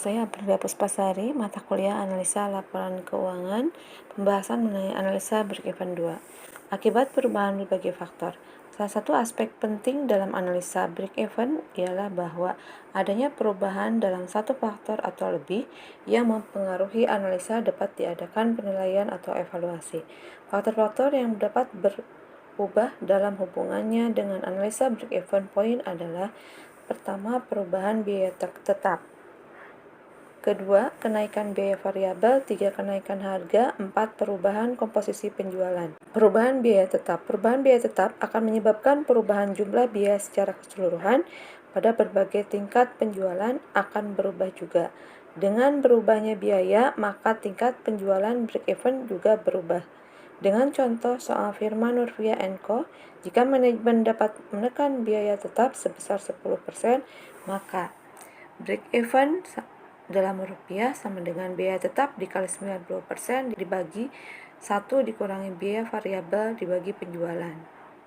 saya Aprilia Puspasari, mata kuliah Analisa Laporan Keuangan, pembahasan mengenai analisa break-even 2. Akibat perubahan berbagai faktor. Salah satu aspek penting dalam analisa break-even ialah bahwa adanya perubahan dalam satu faktor atau lebih yang mempengaruhi analisa dapat diadakan penilaian atau evaluasi. Faktor-faktor yang dapat berubah dalam hubungannya dengan analisa break-even point adalah: pertama, perubahan biaya tetap. Kedua, kenaikan biaya variabel. 3, kenaikan harga. 4, perubahan komposisi penjualan. Perubahan biaya tetap. Perubahan biaya tetap akan menyebabkan perubahan jumlah biaya secara keseluruhan pada berbagai tingkat penjualan akan berubah juga. Dengan berubahnya biaya, maka tingkat penjualan break-even juga berubah. Dengan contoh soal firma Nurvia & Co, jika manajemen dapat menekan biaya tetap sebesar 10%, maka break-even dalam rupiah sama dengan biaya tetap dikali 90% dibagi 1 dikurangi biaya variabel dibagi penjualan.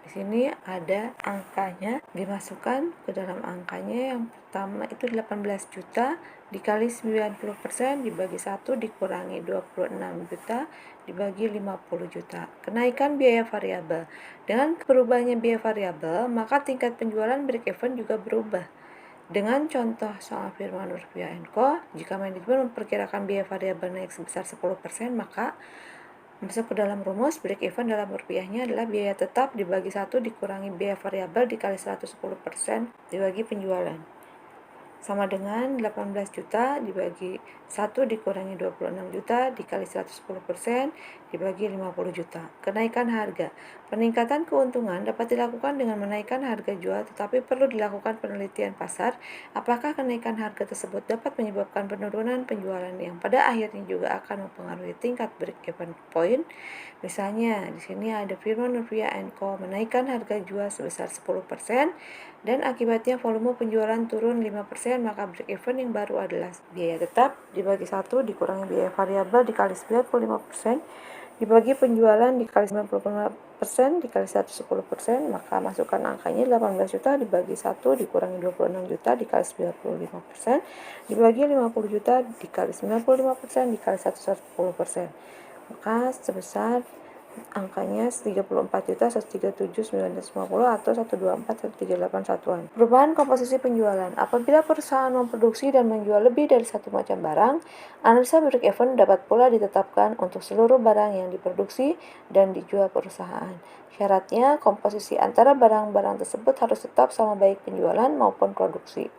Di sini ada angkanya, dimasukkan ke dalam angkanya. Yang pertama itu 18 juta dikali 90% dibagi 1 dikurangi 26 juta dibagi 50 juta. Kenaikan biaya variabel. Dengan perubahannya biaya variabel, maka tingkat penjualan break-even juga berubah. Dengan contoh soal firma Nurvia & Co, jika manajemen memperkirakan biaya variabel naik sebesar 10%, maka masuk ke dalam rumus break-even dalam rupiahnya adalah biaya tetap dibagi 1 dikurangi biaya variabel dikali 110% dibagi penjualan. Sama dengan 18 juta dibagi 1 dikurangi 26 juta dikali 110% dibagi 50 juta. Kenaikan harga. Peningkatan keuntungan dapat dilakukan dengan menaikkan harga jual, tetapi perlu dilakukan penelitian pasar apakah kenaikan harga tersebut dapat menyebabkan penurunan penjualan yang pada akhirnya juga akan mempengaruhi tingkat break-even point. Misalnya, di sini ada firma Nurvia & Co menaikkan harga jual sebesar 10% dan akibatnya volume penjualan turun 5%, maka break-even yang baru adalah biaya tetap dibagi 1 dikurangi biaya variabel dikali 95% dibagi penjualan dikali 95% dikali 110%, maka masukkan angkanya 18 juta dibagi 1 dikurangi 26 juta dikali 95% dibagi 50 juta dikali 95% dikali 110%, maka sebesar angkanya 34.137.950 atau 124.138 satuan. Perubahan komposisi penjualan. Apabila perusahaan memproduksi dan menjual lebih dari satu macam barang, analisa break-even dapat pula ditetapkan untuk seluruh barang yang diproduksi dan dijual perusahaan. Syaratnya, komposisi antara barang-barang tersebut harus tetap sama baik penjualan maupun produksi.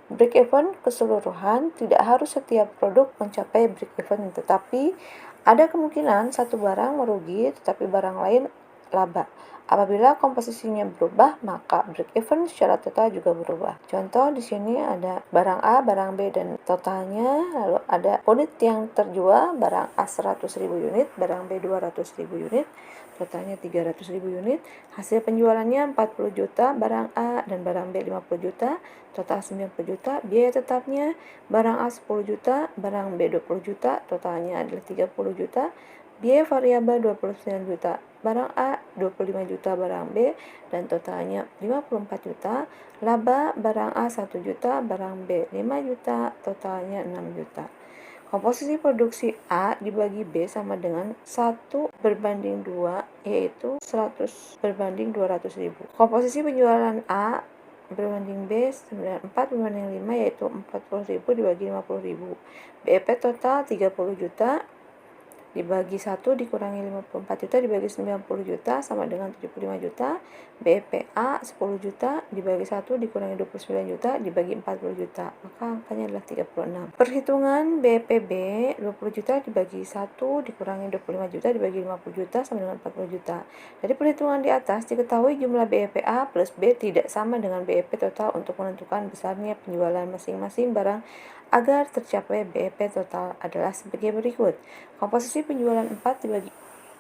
Break-even keseluruhan. Tidak harus setiap produk mencapai break-even, tetapi ada kemungkinan satu barang merugi tetapi barang lain laba. Apabila komposisinya berubah, maka break-even secara total juga berubah. Contoh di sini ada barang A, barang B dan totalnya, lalu ada unit yang terjual, barang A 100.000 unit, barang B 200.000 unit, totalnya 300.000 unit. Hasil penjualannya 40 juta barang A dan barang B 50 juta, total 90 juta. Biaya tetapnya barang A 10 juta, barang B 20 juta, totalnya adalah 30 juta. Biaya variabel 29 juta. Barang A 25 juta barang B dan totalnya 54 juta. Laba barang A 1 juta, barang B 5 juta, totalnya 6 juta. Komposisi produksi A dibagi B sama dengan 1/2, yaitu 100 berbanding 200.000. Komposisi penjualan A berbanding B 4/5, yaitu 40.000 dibagi 50.000. BEP total 30 juta dibagi 1 dikurangi 54 juta dibagi 90 juta sama dengan 75 juta. BEPA 10 juta dibagi 1 dikurangi 29 juta dibagi 40 juta, maka angkanya adalah 36. Perhitungan BEPB 20 juta dibagi 1 dikurangi 25 juta dibagi 50 juta sama dengan 40 juta. Dari perhitungan di atas diketahui jumlah BEPA plus B tidak sama dengan BEP total. Untuk menentukan besarnya penjualan masing-masing barang agar tercapai BEP total adalah sebagai berikut. Komposisi penjualan 4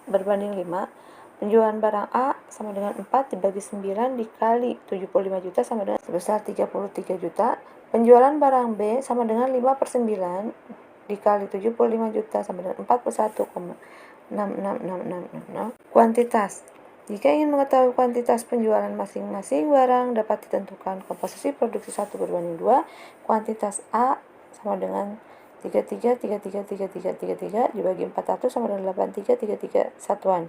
berbanding 5. Penjualan barang A sama dengan 4 dibagi 9 dikali 75 juta sama dengan sebesar 33 juta. Penjualan barang B sama dengan 5/9 dikali 75 juta sama dengan 41,666660. Kuantitas. Jika ingin mengetahui kuantitas penjualan masing-masing barang dapat ditentukan komposisi produksi 1/2, kuantitas A sama dengan 33 dibagi 400 sama dengan 83 satuan.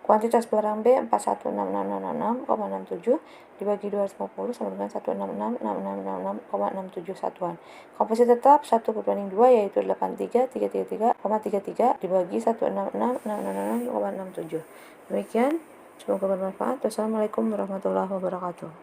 Kuantitas barang B 416666,67 dibagi 250 sama dengan 1666666,67 satuan. Komposisi tetap 1/2 yaitu 83 dibagi 1666666,67. Demikian, semoga bermanfaat. Wassalamualaikum warahmatullahi wabarakatuh.